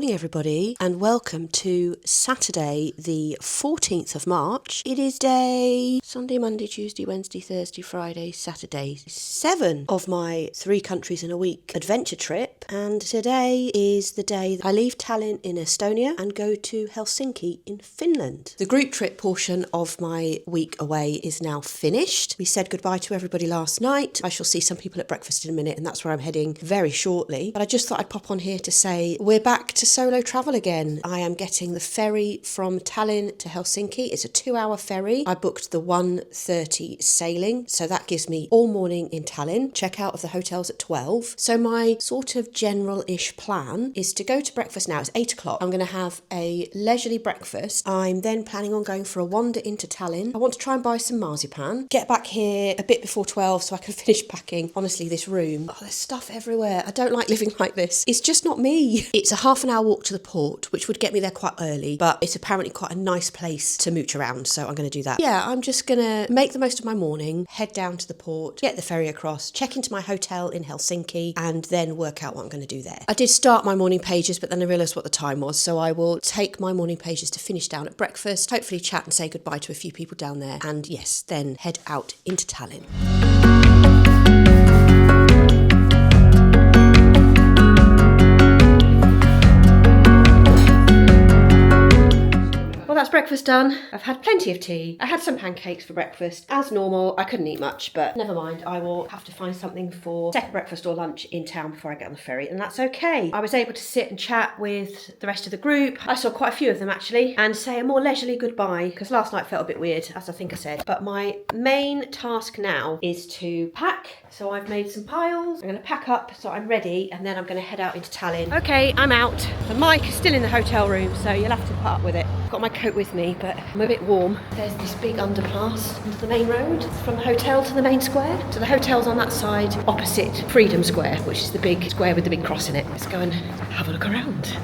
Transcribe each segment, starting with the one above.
morning everybody and welcome to Saturday the 14th of March. It is day Sunday, Monday, Tuesday, Wednesday, Thursday, Friday, Saturday 7 of my 3 countries in a week adventure trip, and today is the day that I leave Tallinn in Estonia and go to Helsinki in Finland. The group trip portion of my week away is now finished. We said goodbye to everybody last night. I shall see some people at breakfast in a minute and that's where I'm heading very shortly, but I just thought I'd pop on here to say we're back to solo travel again. I am getting the ferry from Tallinn to Helsinki. It's a 2-hour ferry. I booked the 1:30 sailing, so that gives me all morning in Tallinn. Check out of the hotels at 12. So my sort of general-ish plan is to go to breakfast now. It's 8 o'clock. I'm going to have a leisurely breakfast. I'm then planning on going for a wander into Tallinn. I want to try and buy some marzipan. Get back here a bit before 12 so I can finish packing. Honestly, this room, there's stuff everywhere. I don't like living like this. It's just not me. It's a half an hour walk to the port, which would get me there quite early, but it's apparently quite a nice place to mooch around, so I'm going to do that. Yeah, I'm just going to make the most of my morning, head down to the port, get the ferry across, check into my hotel in Helsinki, and then work out what I'm going to do there. I did start my morning pages, but then I realised what the time was, so I will take my morning pages to finish down at breakfast, hopefully chat and say goodbye to a few people down there, and yes, then head out into Tallinn. That's breakfast done. I've had plenty of tea. I had some pancakes for breakfast. As normal, I couldn't eat much, but never mind. I will have to find something for second breakfast or lunch in town before I get on the ferry, and that's okay. I was able to sit and chat with the rest of the group. I saw quite a few of them actually, and say a more leisurely goodbye, because last night felt a bit weird, as I think I said. But my main task now is to pack. So I've made some piles. I'm going to pack up so I'm ready, and then I'm going to head out into Tallinn. Okay, I'm out. The mic is still in the hotel room, so you'll have to put up with it. I've got my coat with me, but I'm a bit warm. There's this big underpass onto the main road from the hotel to the main square. So the hotel's on that side opposite Freedom Square, which is the big square with the big cross in it. Let's go and have a look around.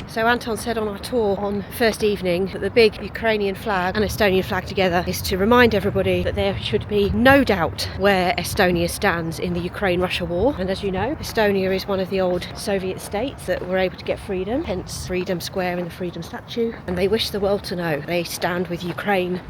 So Anton said on our tour on first evening that the big Ukrainian flag and Estonian flag together is to remind everybody that there should be no doubt where Estonia stands in the Ukraine-Russia war. And as you know, Estonia is one of the old Soviet states that were able to get freedom, hence Freedom Square and the Freedom Statue. And they wish the world to know they stand with Ukraine.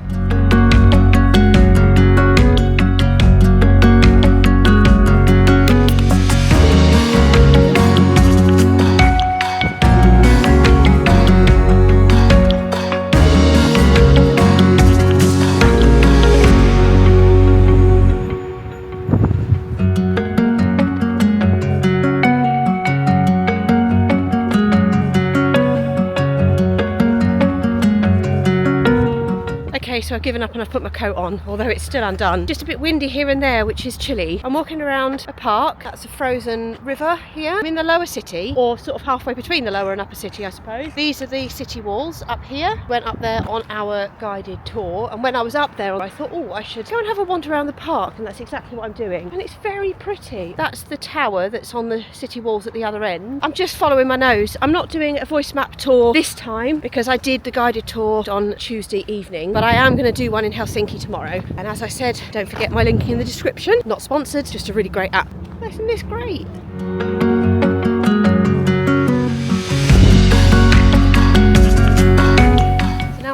So I've given up and I've put my coat on, although it's still undone. Just a bit windy here and there, which is chilly. I'm walking around a park. That's a frozen river here. I'm in the lower city, or sort of halfway between the lower and upper city, I suppose. These are the city walls up here. Went up there on our guided tour, and when I was up there I thought, oh, I should go and have a wander around the park, and that's exactly what I'm doing. And it's very pretty. That's the tower that's on the city walls at the other end. I'm just following my nose. I'm not doing a voice map tour this time because I did the guided tour on Tuesday evening, but I am going to do one in Helsinki tomorrow. And as I said, don't forget my link in the description. Not sponsored, just a really great app. Isn't this great?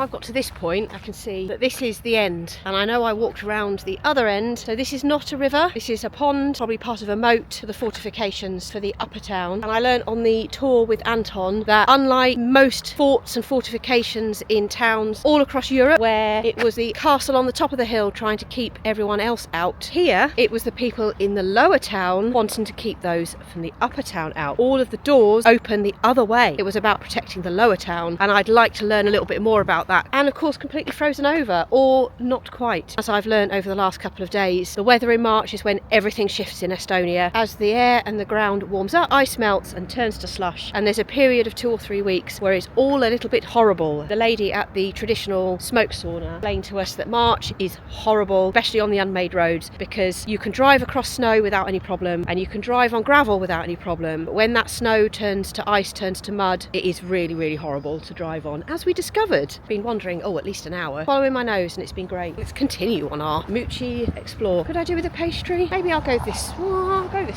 I've got to this point, I can see that this is the end, and I know I walked around the other end. So this is not a river, this is a pond, probably part of a moat to the fortifications for the upper town. And I learned on the tour with Anton that unlike most forts and fortifications in towns all across Europe, where it was the castle on the top of the hill trying to keep everyone else out, here it was the people in the lower town wanting to keep those from the upper town out. All of the doors open the other way. It was about protecting the lower town, and I'd like to learn a little bit more about that. And of course completely frozen over, or not quite. As I've learned over the last couple of days, the weather in March is when everything shifts in Estonia. As the air and the ground warms up, ice melts and turns to slush, and there's a period of 2 or 3 weeks where it's all a little bit horrible. The lady at the traditional smoke sauna explained to us that March is horrible, especially on the unmade roads, because you can drive across snow without any problem and you can drive on gravel without any problem. But when that snow turns to ice, turns to mud, it is really, really horrible to drive on, as we discovered. Been wandering, at least an hour, following my nose, and it's been great. Let's continue on our Moochie explore. Could I do with a pastry? Maybe I'll go this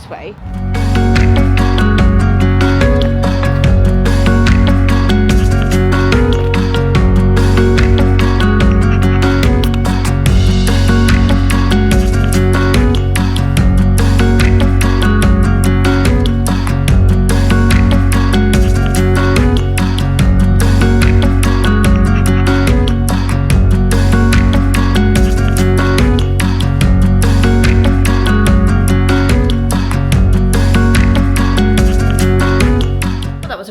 way.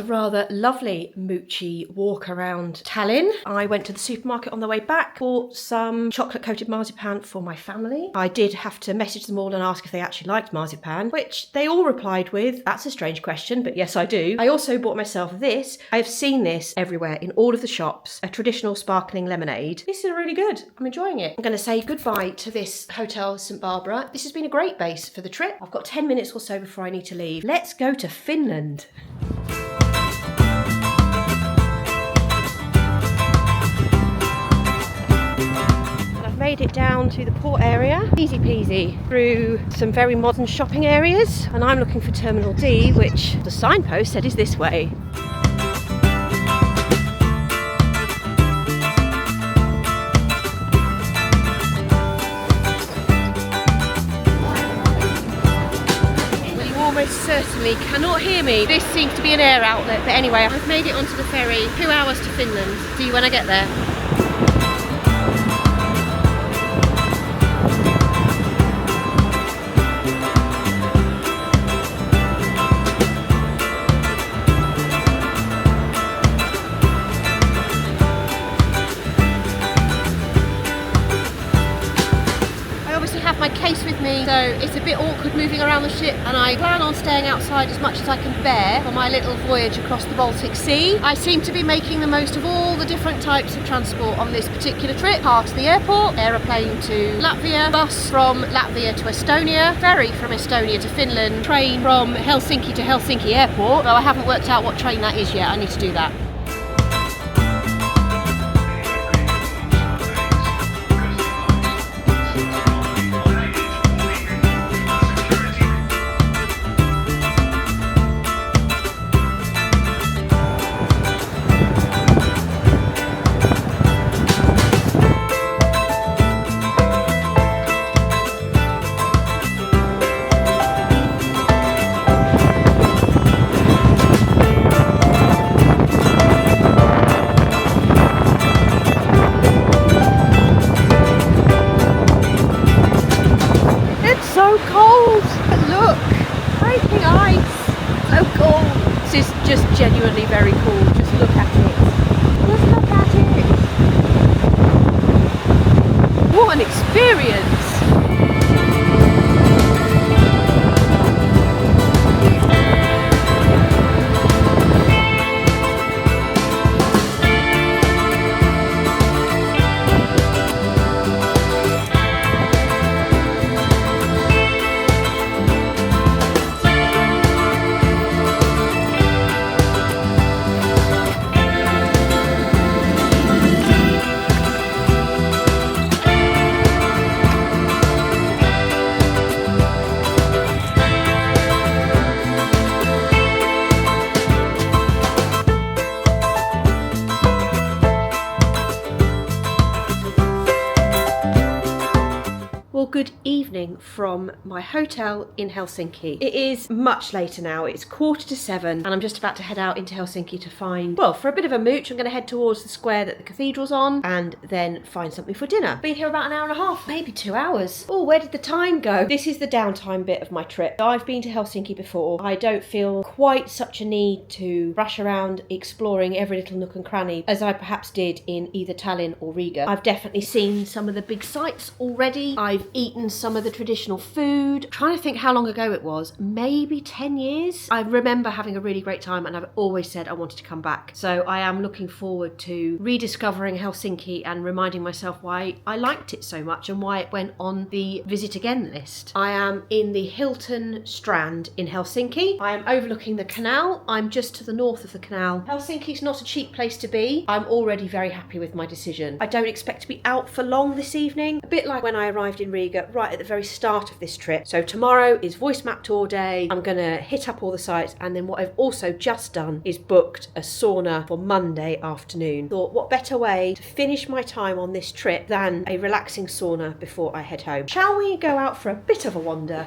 Rather lovely Moochie walk around Tallinn. I went to the supermarket on the way back, bought some chocolate coated marzipan for my family. I did have to message them all and ask if they actually liked marzipan, which they all replied with, "That's a strange question, but yes I do." I also bought myself this. I've seen this everywhere in all of the shops, a traditional sparkling lemonade. This is really good. I'm enjoying it. I'm going to say goodbye to this Hotel St Barbara. This has been a great base for the trip. I've got 10 minutes or so before I need to leave. Let's go to Finland. Made it down to the port area, easy peasy, through some very modern shopping areas, and I'm looking for Terminal D, which the signpost said is this way. Well, you almost certainly cannot hear me. This seems to be an air outlet, but anyway, I've made it onto the ferry. 2 hours to Finland. See you when I get there. My case with me, so it's a bit awkward moving around the ship, and I plan on staying outside as much as I can bear for my little voyage across the Baltic Sea. I seem to be making the most of all the different types of transport on this particular trip. Car to the airport, aeroplane to Latvia, bus from Latvia to Estonia, ferry from Estonia to Finland, train from Helsinki to Helsinki airport, though I haven't worked out what train that is yet. I need to do that. Just genuinely very cool. Just look at it. Just look at it. What an experience. Good evening from my hotel in Helsinki. It is much later now. It's 7:15 and I'm just about to head out into Helsinki to find, well, for a bit of a mooch. I'm going to head towards the square that the cathedral's on and then find something for dinner. Been here about an hour and a half, maybe 2 hours. Oh, where did the time go? This is the downtime bit of my trip. I've been to Helsinki before. I don't feel quite such a need to rush around exploring every little nook and cranny as I perhaps did in either Tallinn or Riga. I've definitely seen some of the big sites already. I've eaten some of the traditional food. I'm trying to think how long ago it was, maybe 10 years. I remember having a really great time, and I've always said I wanted to come back. So I am looking forward to rediscovering Helsinki and reminding myself why I liked it so much and why it went on the visit again list. I am in the Hilton Strand in Helsinki. I am overlooking the canal. I'm just to the north of the canal. Helsinki's not a cheap place to be. I'm already very happy with my decision. I don't expect to be out for long this evening, a bit like when I arrived in Riga right at the very start of this trip. So tomorrow is voice map tour day. I'm gonna hit up all the sites, and then what I've also just done is booked a sauna for Monday afternoon. Thought, what better way to finish my time on this trip than a relaxing sauna before I head home. Shall we go out for a bit of a wander?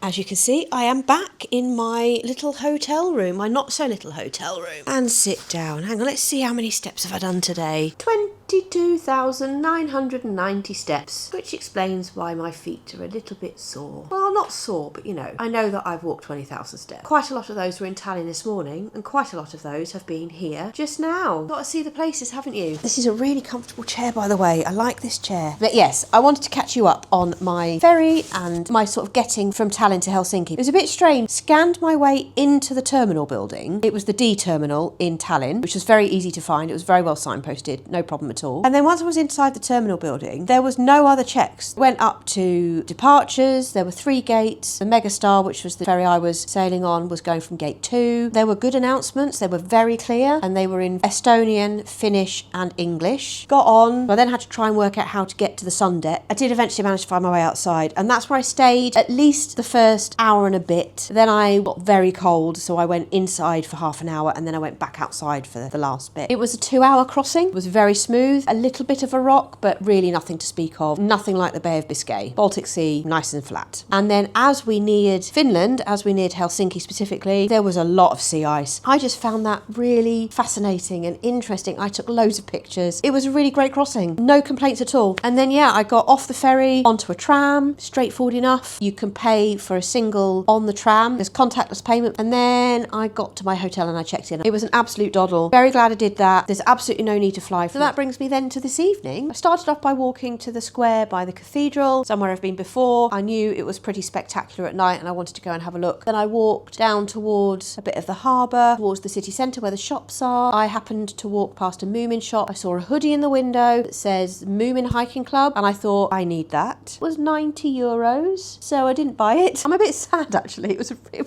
As you can see, I am back in my little hotel room, my not so little hotel room, and sit down. Hang on, let's see how many steps have I done today. 22,990 steps, which explains why my feet are a little bit sore. Well, not sore, but you know, I know that I've walked 20,000 steps. Quite a lot of those were in Tallinn this morning, and quite a lot of those have been here just now. Got to see the places, haven't you? This is a really comfortable chair, by the way. I like this chair. But yes, I wanted to catch you up on my ferry and my sort of getting from Tallinn to Helsinki. It was a bit strange. Scanned my way into the terminal building. It was the D terminal in Tallinn, which was very easy to find. It was very well signposted, no problem at all. And then once I was inside the terminal building, there was no other checks. Went up to departures. There were 3 gates. The Megastar, which was the ferry I was sailing on, was going from gate 2. There were good announcements. They were very clear, and they were in Estonian, Finnish and English. Got on. I then had to try and work out how to get to the sun deck. I did eventually manage to find my way outside, and that's where I stayed at least the first hour and a bit. Then I got very cold, so I went inside for half an hour, and then I went back outside for the last bit. It was a 2-hour crossing. It was very smooth. A little bit of a rock, but really nothing to speak of. Nothing like the Bay of Biscay. Baltic Sea, nice and flat. And then as we neared Finland, as we neared Helsinki specifically, there was a lot of sea ice. I just found that really fascinating and interesting. I took loads of pictures. It was a really great crossing. No complaints at all. And then, yeah, I got off the ferry onto a tram, straightforward enough. You can pay for a single on the tram. There's contactless payment. And then I got to my hotel and I checked in. It was an absolute doddle. Very glad I did that. There's absolutely no need to fly. So that brings me then to this evening. I started off by walking to the square by the cathedral, somewhere I've been before. I knew it was pretty spectacular at night and I wanted to go and have a look. Then I walked down towards a bit of the harbour, towards the city centre where the shops are. I happened to walk past a Moomin shop. I saw a hoodie in the window that says Moomin Hiking Club, and I thought, I need that. It was €90, so I didn't buy it. I'm a bit sad actually. It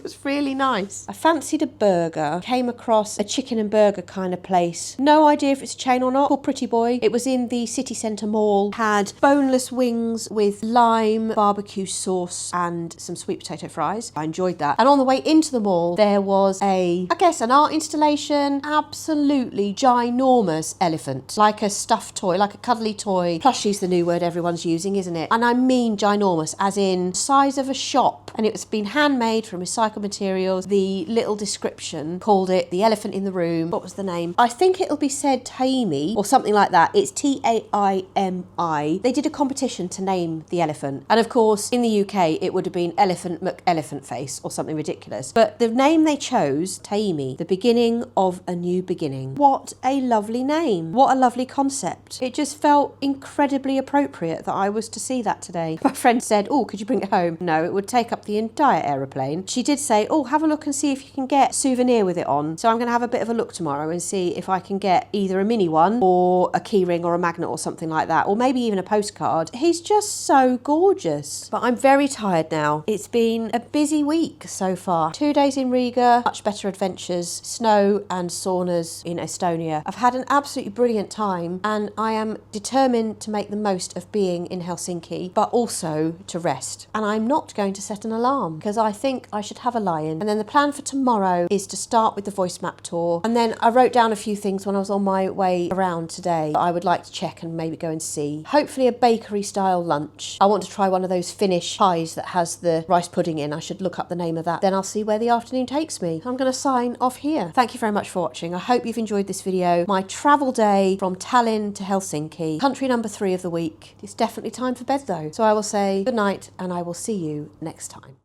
was really nice. I fancied a burger, came across a chicken and burger kind of place. No idea if it's a chain or not, called Pretty Boy. It was in the city centre mall, had boneless wings with lime, barbecue sauce and some sweet potato fries. I enjoyed that. And on the way into the mall, there was an art installation, absolutely ginormous elephant, like a stuffed toy, like a cuddly toy. Plushie's the new word everyone's using, isn't it? And I mean ginormous, as in size of a shop. And it was been handmade from recycled materials. The little description called it the elephant in the room. What was the name? I think it'll be said Taimi or something like that. It's Taimi. They did a competition to name the elephant. And of course, in the UK, it would have been Elephant McElephant Face or something ridiculous. But the name they chose, Taimi, the beginning of a new beginning. What a lovely name. What a lovely concept. It just felt incredibly appropriate that I was to see that today. My friend said, oh, could you bring it home? No, it would take up the entire aeroplane. She did say, oh, have a look and see if you can get a souvenir with it on. So I'm going to have a bit of a look tomorrow and see if I can get either a mini one or a key ring or a magnet or something like that, or maybe even a postcard. He's just so gorgeous. But I'm very tired now. It's been a busy week so far. 2 days in Riga, much better adventures, snow and saunas in Estonia. I've had an absolutely brilliant time, and I am determined to make the most of being in Helsinki, but also to rest. And I'm not going to set an alarm because I think I should have a lie-in. And then the plan for tomorrow is to start with the voice map tour. And then I wrote down a few things when I was on my way around today that I would like to check and maybe go and see. Hopefully a bakery style lunch. I want to try one of those Finnish pies that has the rice pudding in. I should look up the name of that. Then I'll see where the afternoon takes me. I'm going to sign off here. Thank you very much for watching. I hope you've enjoyed this video. My travel day from Tallinn to Helsinki. Country number 3 of the week. It's definitely time for bed though. So I will say good night and I will see you next time.